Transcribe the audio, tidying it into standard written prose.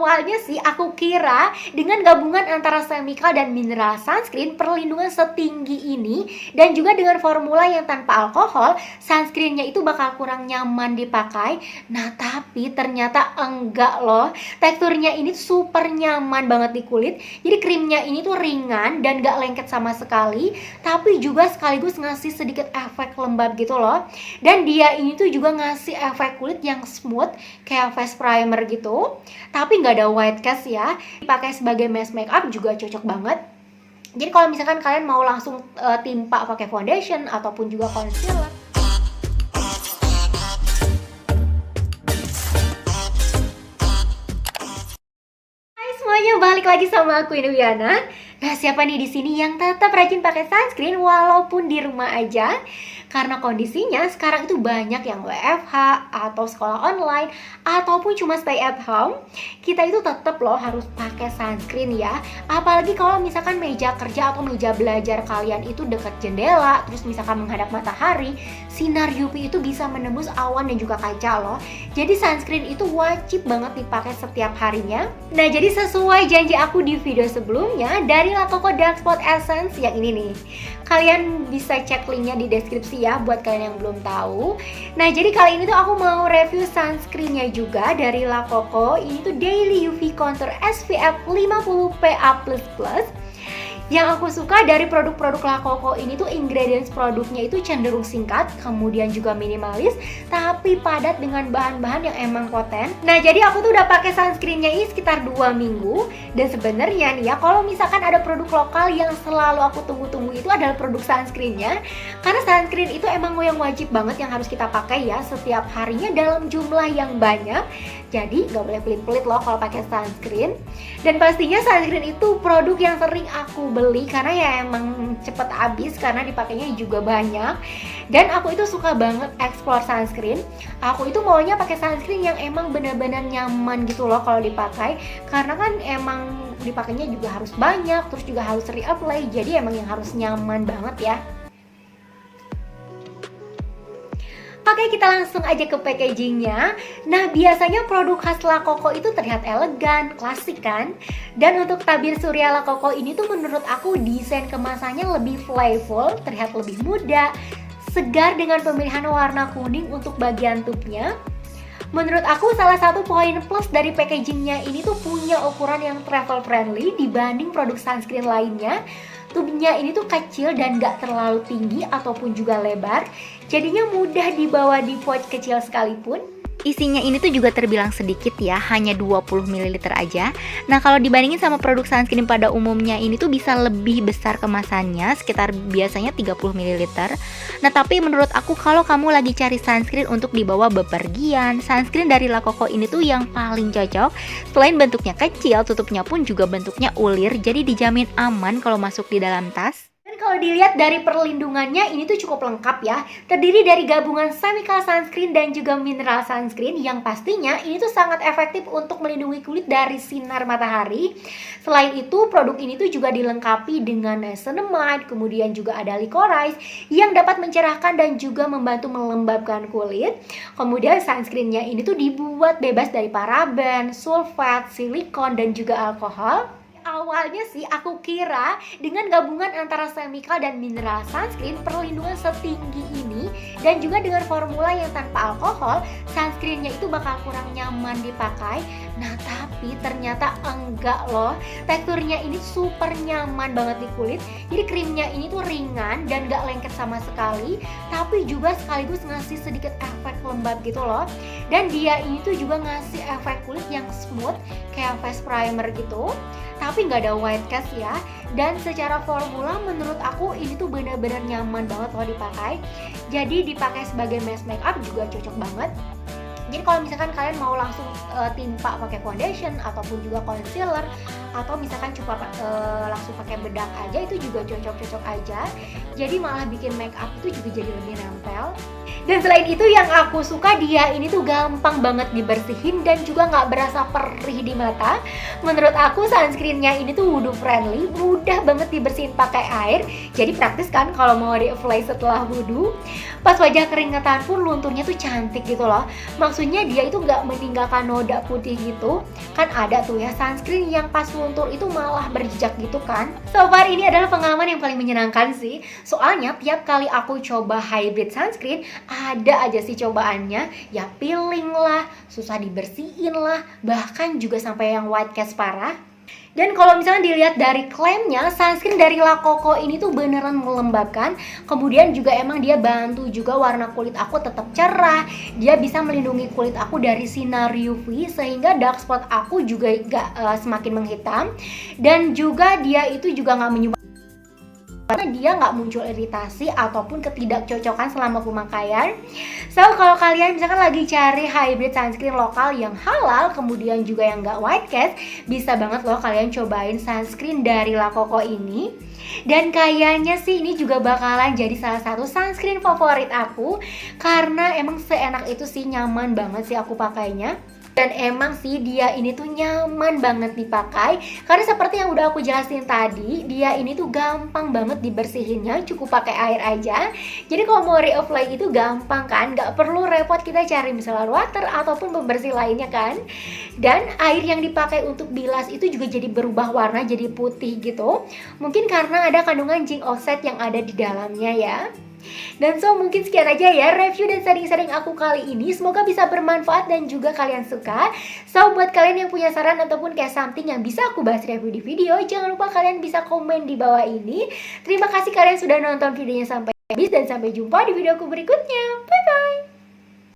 Awalnya sih aku kira dengan gabungan antara chemical dan mineral sunscreen perlindungan setinggi ini dan juga dengan formula yang tanpa alkohol, sunscreennya itu bakal kurang nyaman dipakai. Nah tapi ternyata enggak loh. Teksturnya ini super nyaman banget di kulit. Jadi krimnya ini tuh ringan dan gak lengket sama sekali, tapi juga sekaligus ngasih sedikit efek lembab gitu loh. Dan dia ini tuh juga ngasih efek kulit yang smooth kayak face primer gitu, tapi nggak ada white cast ya. Dipakai sebagai base makeup juga cocok banget. Jadi kalau misalkan kalian mau langsung timpa pakai foundation ataupun juga concealer. Hai semuanya, balik lagi sama aku Indriana. Nah, siapa nih di sini yang tetap rajin pakai sunscreen walaupun di rumah aja? Karena kondisinya sekarang itu banyak yang WFH atau sekolah online ataupun cuma stay at home. Kita itu tetap loh harus pakai sunscreen ya. Apalagi kalau misalkan meja kerja atau meja belajar kalian itu dekat jendela, terus misalkan menghadap matahari, sinar UV itu bisa menembus awan dan juga kaca loh. Jadi sunscreen itu wajib banget dipakai setiap harinya. Nah, jadi sesuai janji aku di video sebelumnya dari La Coco Dark Spot Essence yang ini nih. Kalian bisa cek linknya di deskripsi ya buat kalian yang belum tahu. Nah, jadi kali ini tuh aku mau review sunscreennya juga dari La Coco. Ini tuh Daily UV Contour SPF 50 PA++. Yang aku suka dari produk-produk La Coco ini tuh ingredients produknya itu cenderung singkat, kemudian juga minimalis, tapi padat dengan bahan-bahan yang emang poten. Nah, jadi aku tuh udah pakai sunscreennya ini sekitar 2 minggu. Dan sebenarnya nih ya, kalau misalkan ada produk lokal yang selalu aku tunggu-tunggu itu adalah produk sunscreennya. Karena sunscreen itu emang yang wajib banget yang harus kita pakai ya setiap harinya dalam jumlah yang banyak. Jadi nggak boleh pelit-pelit loh kalau pakai sunscreen. Dan pastinya sunscreen itu produk yang sering aku beli karena ya emang cepet habis karena dipakainya juga banyak. Dan aku itu suka banget explore sunscreen. Aku itu maunya pakai sunscreen yang emang benar-benar nyaman gitu loh kalau dipakai. Karena kan emang dipakainya juga harus banyak, terus juga harus re-apply. Jadi emang yang harus nyaman banget ya. Oke, kita langsung aja ke packagingnya. Nah, biasanya produk khas La Coco itu terlihat elegan, klasik kan? Dan untuk tabir surya La Coco ini tuh menurut aku desain kemasannya lebih playful, terlihat lebih muda, segar dengan pemilihan warna kuning untuk bagian tubnya. Menurut aku salah satu poin plus dari packagingnya ini tuh punya ukuran yang travel friendly dibanding produk sunscreen lainnya. Tubnya ini tuh kecil dan gak terlalu tinggi ataupun juga lebar, jadinya mudah dibawa di pouch kecil sekalipun. Isinya ini tuh juga terbilang sedikit ya, hanya 20 ml aja. Nah, kalau dibandingin sama produk sunscreen pada umumnya ini tuh bisa lebih besar kemasannya, sekitar biasanya 30 ml. Nah, tapi menurut aku kalau kamu lagi cari sunscreen untuk dibawa bepergian, sunscreen dari La Coco ini tuh yang paling cocok. Selain bentuknya kecil, tutupnya pun juga bentuknya ulir, jadi dijamin aman kalau masuk di dalam tas. Kalau dilihat dari perlindungannya ini tuh cukup lengkap ya. Terdiri dari gabungan chemical sunscreen dan juga mineral sunscreen yang pastinya ini tuh sangat efektif untuk melindungi kulit dari sinar matahari. Selain itu, produk ini tuh juga dilengkapi dengan niacinamide, kemudian juga ada licorice yang dapat mencerahkan dan juga membantu melembabkan kulit. Kemudian sunscreennya ini tuh dibuat bebas dari paraben, sulfat, silikon dan juga alkohol. Awalnya sih aku kira dengan gabungan antara chemical dan mineral sunscreen perlindungan setinggi ini dan juga dengan formula yang tanpa alkohol, sunscreennya itu bakal kurang nyaman dipakai. Nah tapi ternyata enggak loh. Teksturnya ini super nyaman banget di kulit. Jadi krimnya ini tuh ringan dan gak lengket sama sekali, tapi juga sekaligus ngasih sedikit efek lembab gitu loh. Dan dia ini tuh juga ngasih efek kulit yang smooth kayak face primer gitu, tapi nggak ada white cast ya. Dan secara formula menurut aku ini tuh benar-benar nyaman banget kalau dipakai. Jadi dipakai sebagai base makeup juga cocok banget. Jadi kalau misalkan kalian mau langsung timpa pakai foundation ataupun juga concealer, atau misalkan cuma langsung pakai bedak aja, itu juga cocok-cocok aja. Jadi malah bikin makeup itu juga jadi lebih nempel. Dan selain itu yang aku suka dia ini tuh gampang banget dibersihin dan juga nggak berasa perih di mata. Menurut aku sunscreennya ini tuh wudhu friendly, mudah banget dibersihin pakai air. Jadi praktis kan kalau mau di apply setelah wudhu. Pas wajah keringetan pun lunturnya tuh cantik gitu loh. Maksudnya maksudnya dia itu nggak meninggalkan noda putih gitu. Kan ada tuh ya sunscreen yang pas luntur itu malah berjejak gitu kan. So far ini adalah pengalaman yang paling menyenangkan sih. Soalnya tiap kali aku coba hybrid sunscreen, ada aja sih cobaannya. Ya peeling lah, susah dibersihin lah, bahkan juga sampai yang white cast parah. Dan kalau misalnya dilihat dari klaimnya, sunscreen dari La Coco ini tuh beneran melembabkan. Kemudian juga emang dia bantu juga warna kulit aku tetap cerah. Dia bisa melindungi kulit aku dari sinar UV sehingga dark spot aku juga gak semakin menghitam. Dan juga dia itu juga gak menyebabkan karena dia nggak muncul iritasi ataupun ketidakcocokan selama pemakaian. So kalau kalian misalkan lagi cari hybrid sunscreen lokal yang halal, kemudian juga yang nggak white cast, bisa banget loh kalian cobain sunscreen dari La Coco ini. Dan kayaknya sih ini juga bakalan jadi salah satu sunscreen favorit aku, karena emang seenak itu sih, nyaman banget sih aku pakainya. Dan emang sih dia ini tuh nyaman banget dipakai, karena seperti yang udah aku jelasin tadi, dia ini tuh gampang banget dibersihinnya, cukup pakai air aja. Jadi kalau mau reapply itu gampang kan, gak perlu repot kita cari micellar water ataupun pembersih lainnya kan. Dan air yang dipakai untuk bilas itu juga jadi berubah warna jadi putih gitu. Mungkin karena ada kandungan zinc oxide yang ada di dalamnya ya. Dan so mungkin sekian aja ya review dan sharing-sharing aku kali ini. Semoga bisa bermanfaat dan juga kalian suka. So buat kalian yang punya saran ataupun kayak something yang bisa aku bahas review di video, jangan lupa kalian bisa komen di bawah ini. Terima kasih kalian sudah nonton videonya sampai habis dan sampai jumpa di videoku berikutnya. Bye bye.